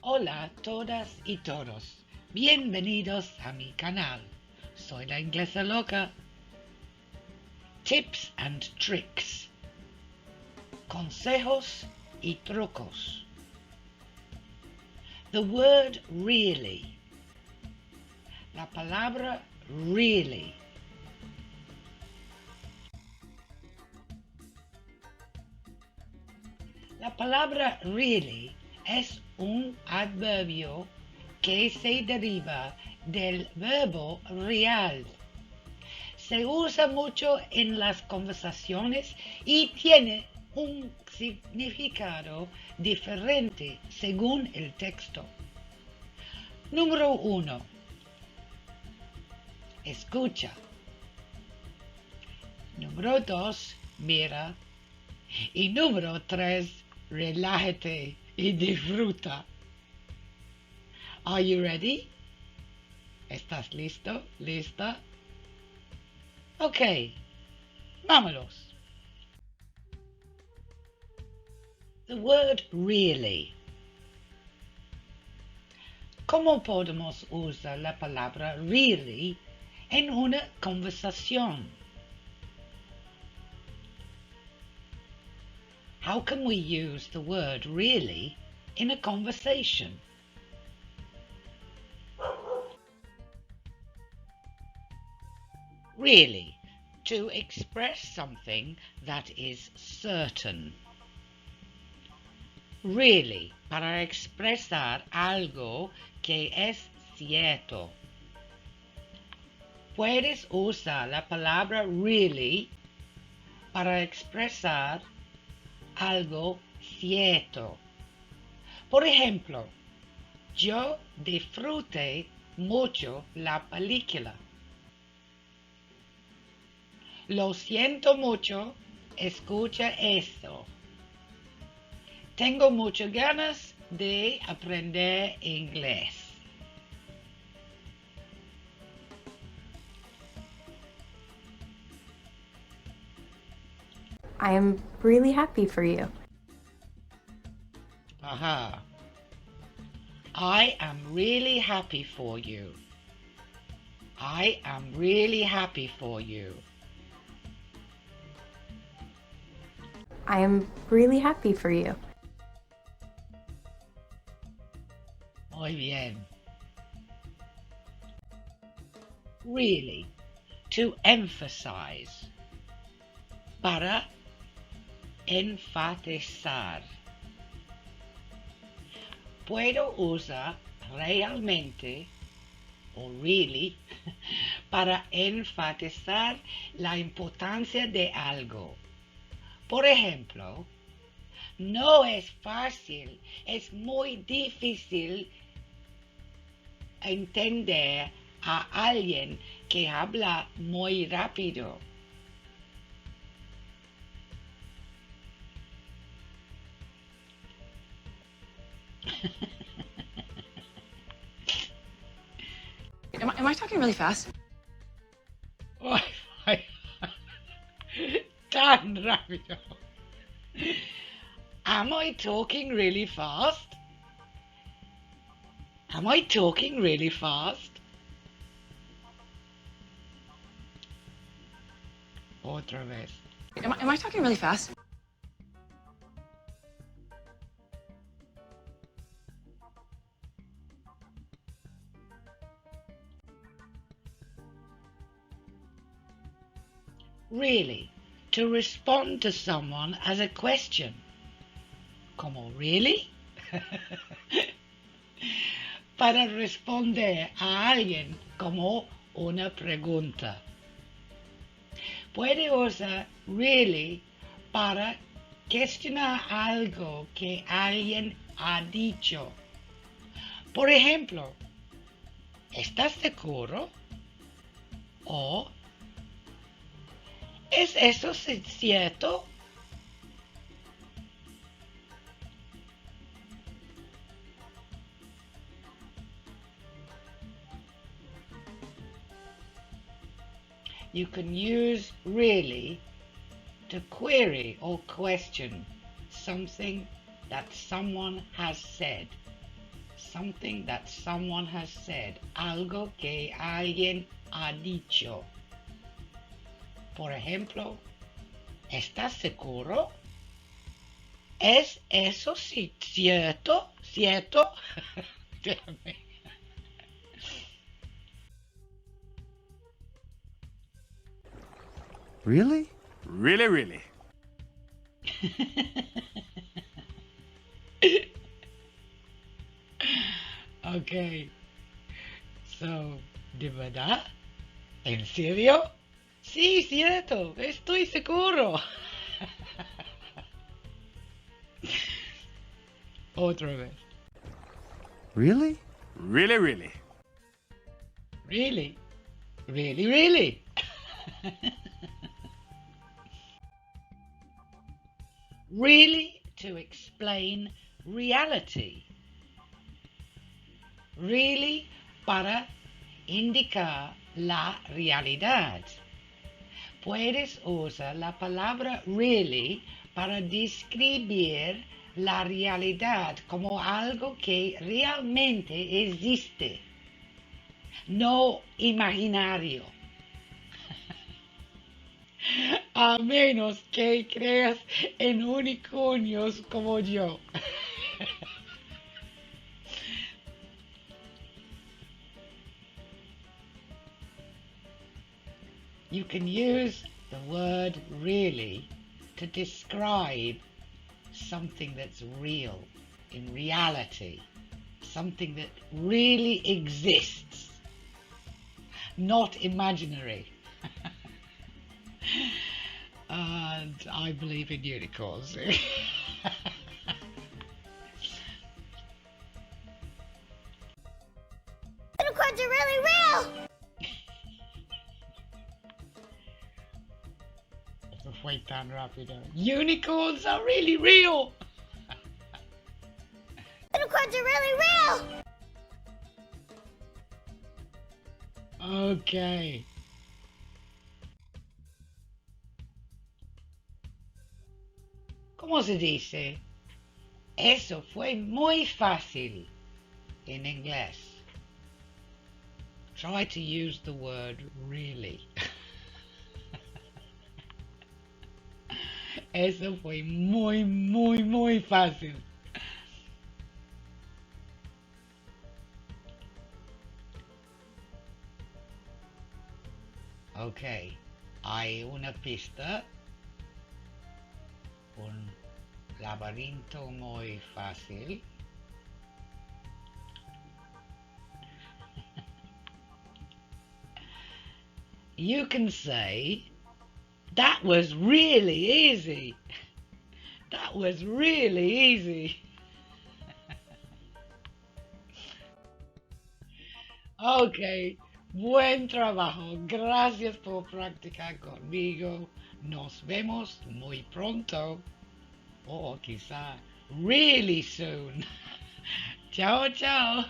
Hola a todas y todos, bienvenidos a mi canal. Soy la inglesa loca. Tips and tricks, consejos y trucos. The word really. La palabra really. La palabra really es un adverbio que se deriva del verbo real. Se usa mucho en las conversaciones y tiene un significado diferente según el texto. Número 1. Escucha. Número 2. Mira. Y número 3. Relájate y disfruta. Are you ready? ¿Estás listo? ¿Lista? Ok, vámonos. The word really. ¿Cómo podemos usar la palabra really en una conversación? How can we use the word really in a conversation? Really, to express something that is certain. Really, para expresar algo que es cierto. Puedes usar la palabra really para expresar algo cierto. Por ejemplo, yo disfruté mucho la película. Lo siento mucho, escucha esto. Tengo muchas ganas de aprender inglés. I am really happy for you. Aha. I am really happy for you. I am really happy for you. I am really happy for you. Muy bien. Really, to emphasize. Para enfatizar. Puedo usar realmente o really para enfatizar la importancia de algo. Por ejemplo, no es fácil, es muy difícil entender a alguien que habla muy rápido. Am I talking really fast? Tan rápido. Am I talking really fast? Am I talking really fast? Otra vez. Am I talking really fast? Really, to respond to someone as a question. Como really? Para responder a alguien como una pregunta. Puede usar really para cuestionar algo que alguien ha dicho. Por ejemplo, ¿estás seguro? O ¿es eso cierto? You can use really to query or question something that someone has said. Something that someone has said. Algo que alguien ha dicho. Por ejemplo, ¿estás seguro? ¿Es eso cierto? ¿Cierto? Really? Really, really. Okay. So, ¿de verdad? ¿En serio? Sí, cierto. Estoy seguro. Otra vez. Really? Really, really. Really? Really, really? Really to explain reality. Really para indicar la realidad. Puedes usar la palabra really para describir la realidad como algo que realmente existe, no imaginario. A menos que creas en unicornios como yo. You can use the word really to describe something that's real, in reality, something that really exists, not imaginary. And I believe in unicorns. Unicorns are really real! Eso fue tan rápido. Unicorns are really real! Unicorns are really real! Okay. ¿Cómo se dice? Eso fue muy fácil in inglés. Try to use the word really. Eso fue muy, muy, muy fácil. Ok, hay una pista, un laberinto muy fácil. You can say, that was really easy. That was really easy. Ok, buen trabajo. Gracias por practicar conmigo. Nos vemos muy pronto. O quizá really soon. Chao, chao.